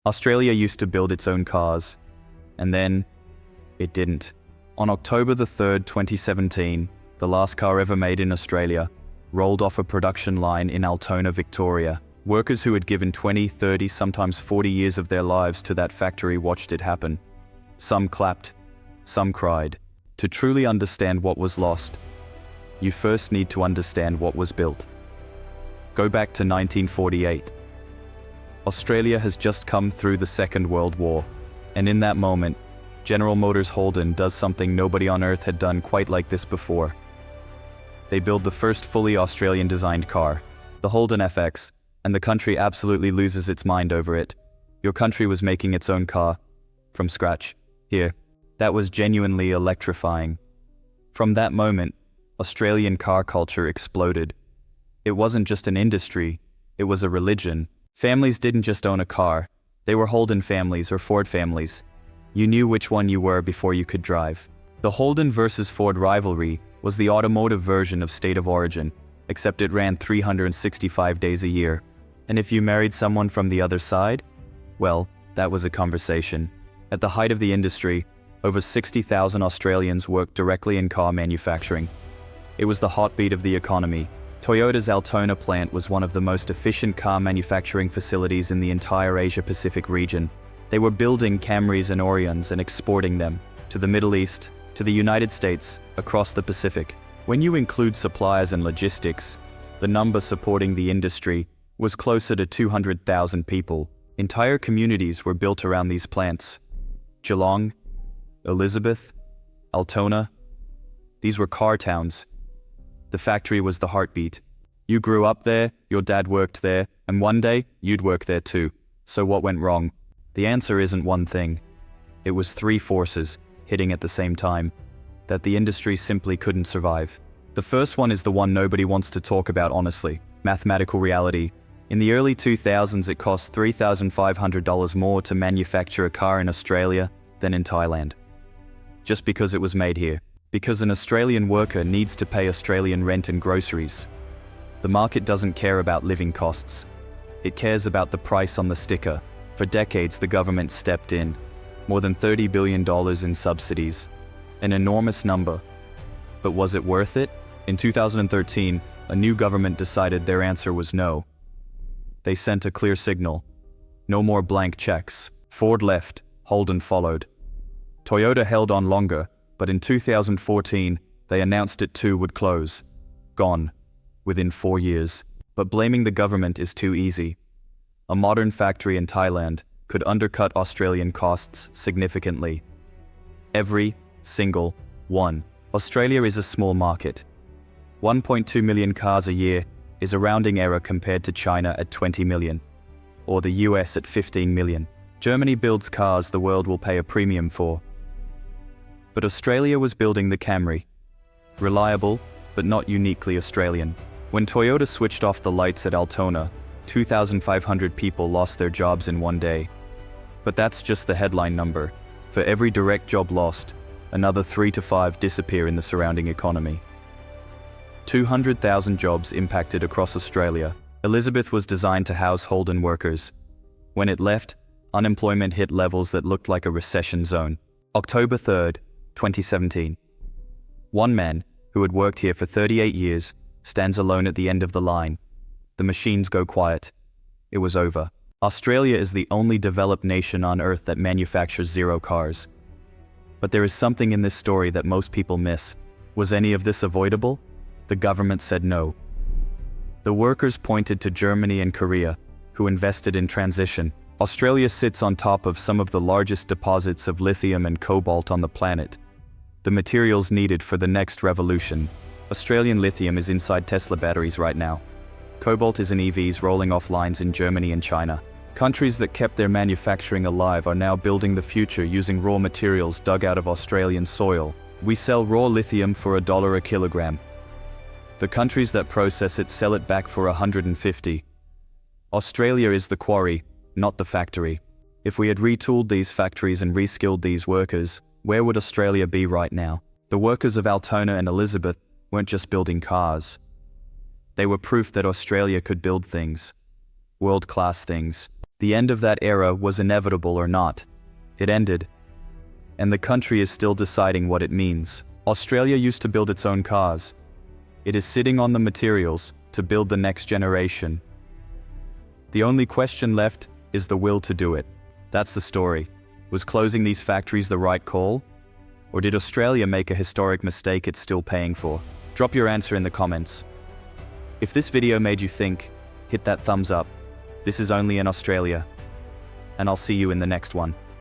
Australia used to build its own cars, and then it didn't. On October the 3rd, 2017, the last car ever made in Australia rolled off a production line in Altona, Victoria. Workers who had given 20, 30, sometimes 40 years of their lives to that factory watched it happen. Some clapped, some cried. To truly understand what was lost, you first need to understand what was built. Go back to 1948. Australia has just come through the Second World War, and in that moment, General Motors Holden does something nobody on Earth had done quite like this before. They build the first fully Australian-designed car, the Holden FX, and the country absolutely loses its mind over it. Your country was making its own car, from scratch, here. That was genuinely electrifying. From that moment, Australian car culture exploded. It wasn't just an industry, it was a religion. Families didn't just own a car, they were Holden families or Ford families. You knew which one you were before you could drive. The Holden versus Ford rivalry was the automotive version of State of Origin, except it ran 365 days a year. And if you married someone from the other side, well, that was a conversation. At the height of the industry, over 60,000 Australians worked directly in car manufacturing. It was the heartbeat of the economy. Toyota's Altona plant was one of the most efficient car manufacturing facilities in the entire Asia-Pacific region. They were building Camrys and Orions and exporting them to the Middle East, to the United States, across the Pacific. When you include suppliers and logistics, the number supporting the industry was closer to 200,000 people. Entire communities were built around these plants. Geelong, Elizabeth, Altona, these were car towns. The factory was the heartbeat. You grew up there, your dad worked there, and one day, you'd work there too. So what went wrong? The answer isn't one thing. It was three forces, hitting at the same time, that the industry simply couldn't survive. The first one is the one nobody wants to talk about honestly, mathematical reality. In the early 2000s, it cost $3,500 more to manufacture a car in Australia than in Thailand. Just because it was made here. Because an Australian worker needs to pay Australian rent and groceries. The market doesn't care about living costs. It cares about the price on the sticker. For decades, the government stepped in. More than $30 billion in subsidies. An enormous number. But was it worth it? In 2013, a new government decided their answer was no. They sent a clear signal. No more blank checks. Ford left, Holden followed. Toyota held on longer, but in 2014, they announced it too would close. Gone. Within 4 years. But blaming the government is too easy. A modern factory in Thailand could undercut Australian costs significantly. Every single one. Australia is a small market. 1.2 million cars a year is a rounding error compared to China at 20 million, or the US at 15 million. Germany builds cars the world will pay a premium for. But Australia was building the Camry. Reliable, but not uniquely Australian. When Toyota switched off the lights at Altona, 2,500 people lost their jobs in one day. But that's just the headline number. For every direct job lost, another 3 to 5 disappear in the surrounding economy. 200,000 jobs impacted across Australia. Elizabeth was designed to house Holden workers. When it left, unemployment hit levels that looked like a recession zone. October 3rd, 2017. One man, who had worked here for 38 years, stands alone at the end of the line. The machines go quiet. It was over. Australia is the only developed nation on Earth that manufactures zero cars. But there is something in this story that most people miss. Was any of this avoidable? The government said no. The workers pointed to Germany and Korea, who invested in transition. Australia sits on top of some of the largest deposits of lithium and cobalt on the planet, the materials needed for the next revolution. Australian lithium is inside Tesla batteries right now. Cobalt is in EVs rolling off lines in Germany and China. Countries that kept their manufacturing alive are now building the future using raw materials dug out of Australian soil. We sell raw lithium for $1 a kilogram. The countries that process it sell it back for 150. Australia is the quarry, not the factory. If we had retooled these factories and reskilled these workers, where would Australia be right now? The workers of Altona and Elizabeth weren't just building cars. They were proof that Australia could build things. World-class things. The end of that era was inevitable or not. It ended. And the country is still deciding what it means. Australia used to build its own cars. It is sitting on the materials to build the next generation. The only question left is the will to do it. That's the story. Was closing these factories the right call? Or did Australia make a historic mistake it's still paying for? Drop your answer in the comments. If this video made you think, hit that thumbs up. This is only in Australia. And I'll see you in the next one.